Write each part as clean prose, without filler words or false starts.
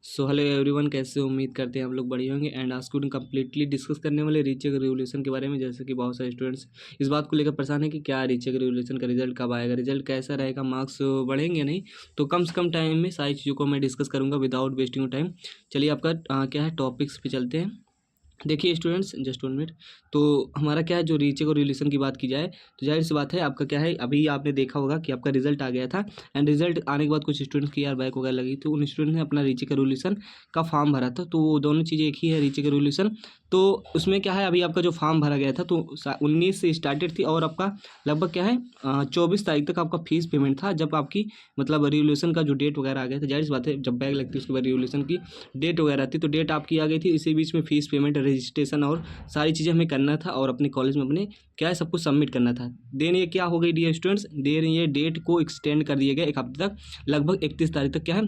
So hello everyone, कैसे हो? उम्मीद करते हैं हम लोग बढ़िया होंगे। एंड आज को कम्प्लीटली डिस्कस करने वाले रीचेक रेवोल्यूशन के बारे में। जैसे कि बहुत सारे स्टूडेंट्स इस बात को लेकर परेशान है कि क्या रीचेक रेवोल्यूशन का रिजल्ट कब आएगा, रिजल्ट कैसा रहेगा, मार्क्स बढ़ेंगे नहीं। तो कम से कम टाइम में सारी चीज़ों को मैं डिस्कस करूँगा विदाउट वेस्टिंग टाइम। चलिए आपका क्या है टॉपिक्स पे चलते हैं। देखिए स्टूडेंट्स, जस्ट 1 मिनट। तो हमारा क्या है, जो रीचेक और रिलेशन की बात की जाए तो जाहिर सी बात है, आपका क्या है, अभी आपने देखा होगा कि आपका रिजल्ट आ गया था। एंड रिजल्ट आने के बाद कुछ स्टूडेंट्स की यार बैक वगैरह लगी, तो उन स्टूडेंट ने अपना रीचेक और रिलेशन का फॉर्म भरा था। तो वो दोनों चीज़ें एक ही है, रीचेक और रिलेशन। तो उसमें क्या है, अभी आपका जो फॉर्म भरा गया था तो 19 से स्टार्टेड थी, और आपका लगभग क्या है 24 तारीख तक आपका फीस पेमेंट था। जब आपकी मतलब रिवोल्यूशन का जो डेट वगैरह आ गया था, जाहिर सी बात है जब बैग लगती है उसके बाद रिवोल्यूशन की डेट वगैरह आती, तो डेट आपकी आ गई थी। इसी बीच में फीस पेमेंट, रजिस्ट्रेशन और सारी चीज़ें हमें करना था, और अपने कॉलेज में अपने क्या है सब कुछ सबमिट करना था। देन ये क्या हो गई डियर स्टूडेंट्स, देन ये डेट को एक्सटेंड कर दिया गया 1 हफ्ते तक, लगभग 31 तारीख तक क्या है,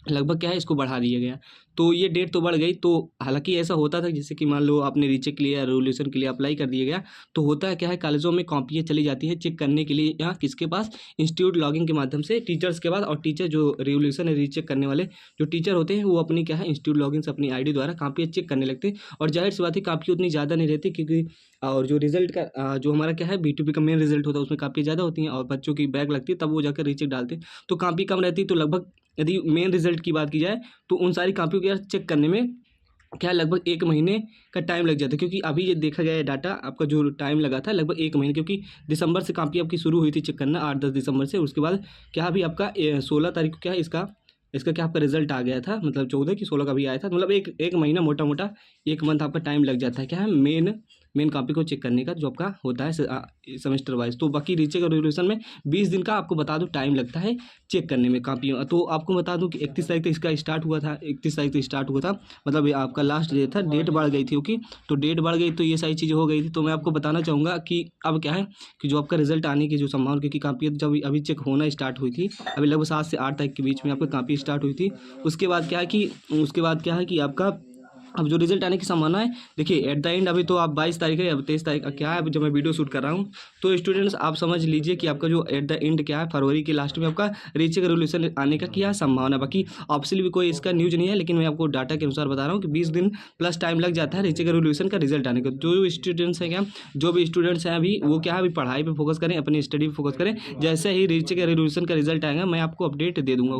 लगभग क्या है इसको बढ़ा दिया गया। तो ये डेट तो बढ़ गई। तो हालांकि ऐसा होता था, जैसे कि मान लो आपने रीचेक के लिए या रेवोल्यूशन के लिए अप्लाई कर दिया गया, तो होता है क्या है, कॉलेजों में कॉपियाँ चली जाती है चेक करने के लिए, यहाँ किसके पास, इंस्टीट्यूट लॉगिंग के माध्यम से टीचर्स के पास। और टीचर जो रेवोल्यूशन रीचेक करने वाले जो टीचर होते हैं, वो अपनी क्या है इंस्टीट्यूट लॉगिंग से अपनी आईडी द्वारा कॉपियाँ चेक करने लगते हैं। और जाहिर सी बात है काफ़ी उतनी ज़्यादा नहीं रहती, क्योंकि और जो रिजल्ट का जो हमारा क्या है B2B का मेन रिजल्ट होता है, उसमें काफ़ी ज़्यादा होती हैं, और बच्चों की बैग लगती है तब वो जाकर रीचेक डालते हैं, तो काफ़ी कम रहती है। तो लगभग यदि मेन रिजल्ट की बात की जाए तो उन सारी कापियों को यार चेक करने में क्या लगभग 1 महीने का टाइम लग जाता है। क्योंकि अभी ये देखा गया है डाटा, आपका जो टाइम लगा था लगभग 1 महीने, क्योंकि दिसंबर से कापी आपकी शुरू हुई थी चेक करना, 8-10 दिसंबर से। उसके बाद क्या अभी आपका 16 तारीख को क्या है इसका इसका क्या आपका रिजल्ट आ गया था, मतलब 14 कि 16 का भी आया था। मतलब एक महीना, मोटा मोटा 1 मंथ आपका टाइम लग जाता है क्या है मेन कॉपी को चेक करने का, जो आपका होता है सेमेस्टर वाइज। तो बाकी रीचेक और रिवोल्यूशन में 20 दिन का आपको बता दूं टाइम लगता है चेक करने में कापियों। तो आपको बता दूं कि 31 तारीख तक इसका स्टार्ट हुआ था, 31 तारीख तक स्टार्ट हुआ था, मतलब ये आपका लास्ट डे था। डेट बढ़ गई थी, ओके। तो डेट बढ़ गई तो ये सारी चीज़ें हो गई थी। तो मैं आपको बताना चाहूँगा कि अब क्या है कि जो आपका रिजल्ट आने की जो संभावना, क्योंकि कापियाँ जब अभी चेक होना स्टार्ट हुई थी, अभी लगभग 7 से 8 तारीख के बीच में आपका कापी स्टार्ट हुई थी। उसके बाद क्या है कि आपका अब जो रिजल्ट आने की संभावना है, देखिए एट द एंड अभी तो आप 22 तारीख है, अब 23 तारीख क्या है, अभी जब मैं वीडियो शूट कर रहा हूँ, तो स्टूडेंट्स आप समझ लीजिए कि आपका जो एट द एंड क्या है, फरवरी के लास्ट में आपका रीचेक रेवोल्यूशन आने का क्या संभावना है। बाकी ऑफिशियली भी कोई इसका न्यूज़ नहीं है, लेकिन मैं आपको डाटा के अनुसार बता रहा हूँ कि 20 दिन प्लस टाइम लग जाता है रीचेक रेवोल्यूशन का रिजल्ट आने का। जो भी स्टूडेंट्स हैं अभी, वो क्या है अभी पढ़ाई पर फोकस करें, अपनी स्टडी पर फोकस करें। जैसे ही रीचेक रेवोल्यूशन का रिजल्ट आएगा मैं आपको अपडेट दे दूँगा।